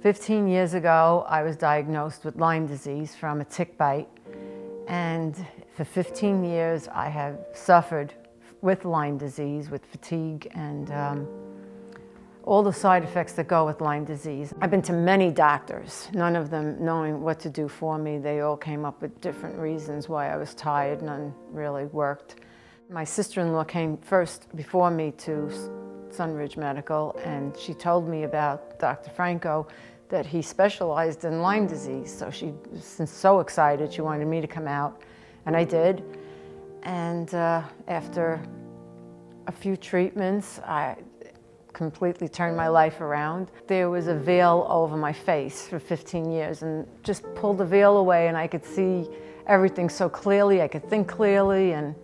15 years ago, I was diagnosed with Lyme disease from a tick bite. And for 15 years, I have suffered with Lyme disease, with fatigue, and all the side effects that go with Lyme disease. I've been to many doctors, none of them knowing what to do for me. They all came up with different reasons why I was tired. None really worked. My sister-in-law came first before me to Sunridge Medical, and she told me about Dr. Franco, that he specialized in Lyme disease. So she was so excited, she wanted me to come out, and I did. And after a few treatments, I completely turned my life around. There was a veil over my face for 15 years, and just pulled the veil away, and I could see everything so clearly, I could think clearly, and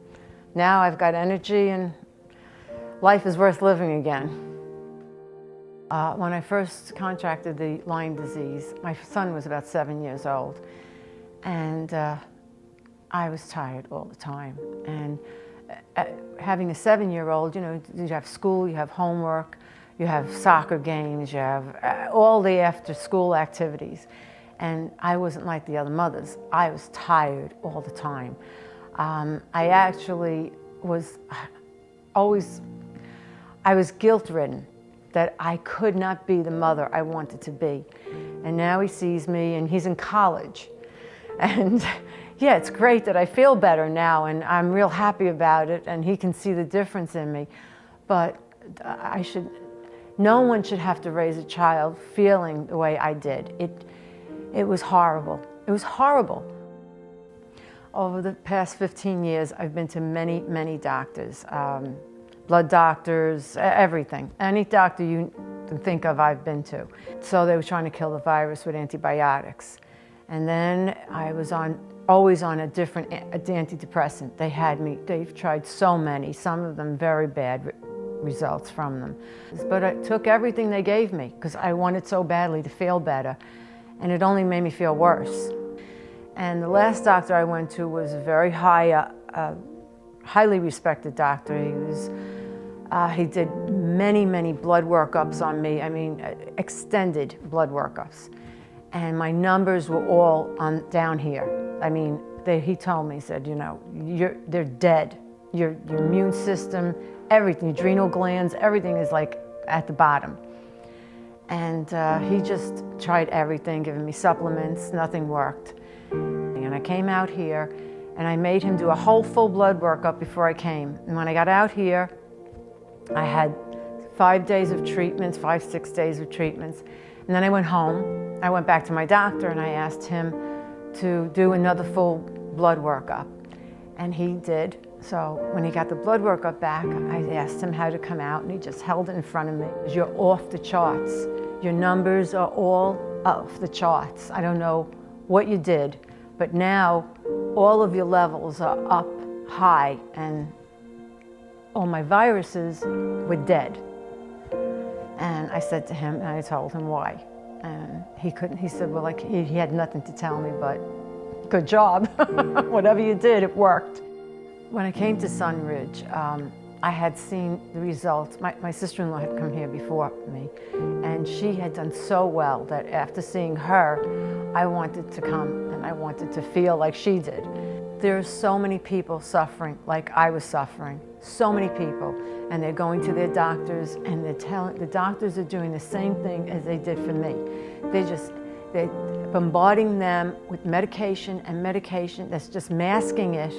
now I've got energy, and life is worth living again. When I first contracted the Lyme disease, my son was about 7 years old, and I was tired all the time. And having a 7-year-old, you know, you have school, you have homework, you have soccer games, you have all the after-school activities. And I wasn't like the other mothers. I was tired all the time. I actually was I was guilt-ridden that I could not be the mother I wanted to be. And now he sees me, and he's in college. And yeah, it's great that I feel better now, and I'm real happy about it, and he can see the difference in me. But no one should have to raise a child feeling the way I did. It was horrible. It was horrible. Over the past 15 years, I've been to many, many doctors. Blood doctors, everything. Any doctor you can think of, I've been to. So they were trying to kill the virus with antibiotics. And then I was always on a different antidepressant. They've tried so many, some of them very bad results from them. But I took everything they gave me because I wanted so badly to feel better. And it only made me feel worse. And the last doctor I went to was a very highly respected doctor. He did many, many blood workups on me. I mean, extended blood workups. And my numbers were all down here. I mean, he told me, he said, you know, they're dead. Your immune system, everything, adrenal glands, everything is like at the bottom. And he just tried everything, giving me supplements, nothing worked. And I came out here, and I made him do a whole full blood workup before I came. And when I got out here, I had 5 days of treatments, 6 days of treatments. And then I went home. I went back to my doctor, and I asked him to do another full blood workup. And he did. So when he got the blood workup back, I asked him how to come out, and he just held it in front of me. You're off the charts. Your numbers are all off the charts. I don't know what you did, but now all of your levels are up high, and all my viruses were dead. And I said to him, and I told him why. And he said, well, like, he had nothing to tell me, but good job. Whatever you did, it worked. When I came to Sunridge, I had seen the results. My sister-in-law had come here before me, and she had done so well that after seeing her, I wanted to come, and I wanted to feel like she did. There are so many people suffering like I was suffering, so many people, and they're going to their doctors, and the doctors are doing the same thing as they did for me. They're bombarding them with medication and medication that's just masking it,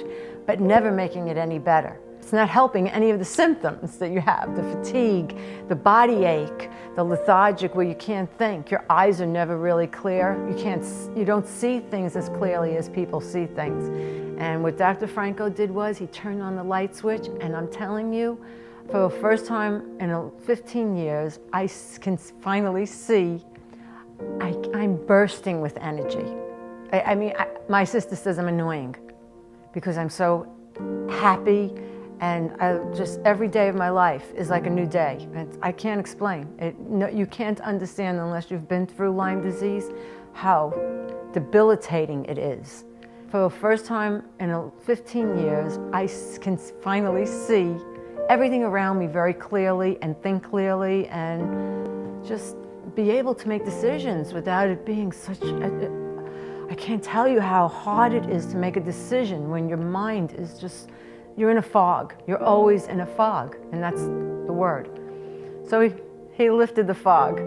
but never making it any better. It's not helping any of the symptoms that you have, the fatigue, the body ache, the lethargic where you can't think. Your eyes are never really clear. You don't see things as clearly as people see things. And what Dr. Franco did was he turned on the light switch, and I'm telling you, for the first time in 15 years, I can finally see I'm bursting with energy. I mean, my sister says I'm annoying because I'm so happy. And just every day of my life is like a new day. I can't explain it. No, you can't understand unless you've been through Lyme disease how debilitating it is. For the first time in 15 years, I can finally see everything around me very clearly and think clearly, and just be able to make decisions without it being such I can't tell you how hard it is to make a decision when your mind is just, you're in a fog. You're always in a fog, and that's the word. So he lifted the fog.